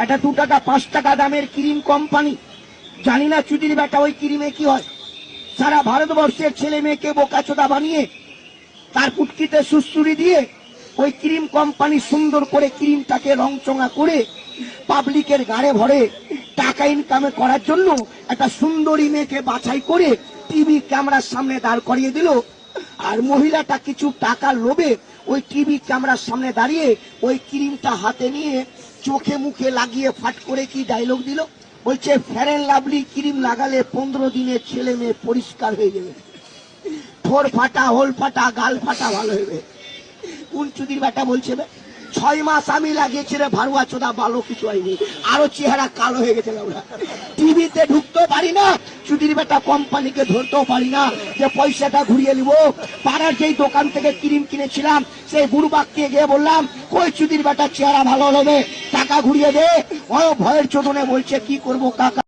একটা 2 টাকা 5 টাকা দামের ক্রিম কোম্পানি, জানি না চুদির বেটা ওই ক্রিমে কি হয়, সারা ভারতবর্ষের ছেলে মেয়েকে বোকাচোদা বানিয়ে তার পুটকিতে সুসুরি দিয়ে ওই ক্রিম কোম্পানি সুন্দর করে ক্রিমটাকে রংচঙা করে পাবলিকের গাড়ে ভরে টাকা ইনকাম করার জন্য একটা সুন্দরী মেয়েকে বাছাই করে টিভি ক্যামেরার সামনে দাঁড় করিয়ে দিল। আর মহিলাটা কিছু টাকার লোভে ওই টিভি ক্যামেরার সামনে দাঁড়িয়ে ওই ক্রিমটা হাতে নিয়ে চোখে মুখে লাগিয়ে ফাট করে কি ডায়লগ দিল, বলছে ফেয়ার এন্ড লাভলি ক্রিম লাগালে 15 দিনে ছেলে মেয়ে পরিষ্কার হয়ে যাবে, ঠোর ফাটা, হোল ফাটা, গাল ফাটা ভালো হবে। কোন চুদির বেটা বলছে 6 মাস আমি লাগিয়েছি রে ভারুয়া চোদা, ভালো কিছু হয়নি, আরো চেহারা কালো হয়ে গেছে। আমরা টিভিতে ঢুকতেও পারি না, চুদির বেটা কোম্পানিকে ধরতেও পারি না যে পয়সাটা ঘুরিয়ে নিব। পাড়ার যেই দোকান থেকে ক্রিম কিনেছিলাম সেই বুড়বাককে গিয়ে বললাম কই চুদির বেটা চেহারা ভালো হবে, টাকা ঘুরিয়ে দে। ও ভয়ের চোদনে বলছে কি করবো কাকা।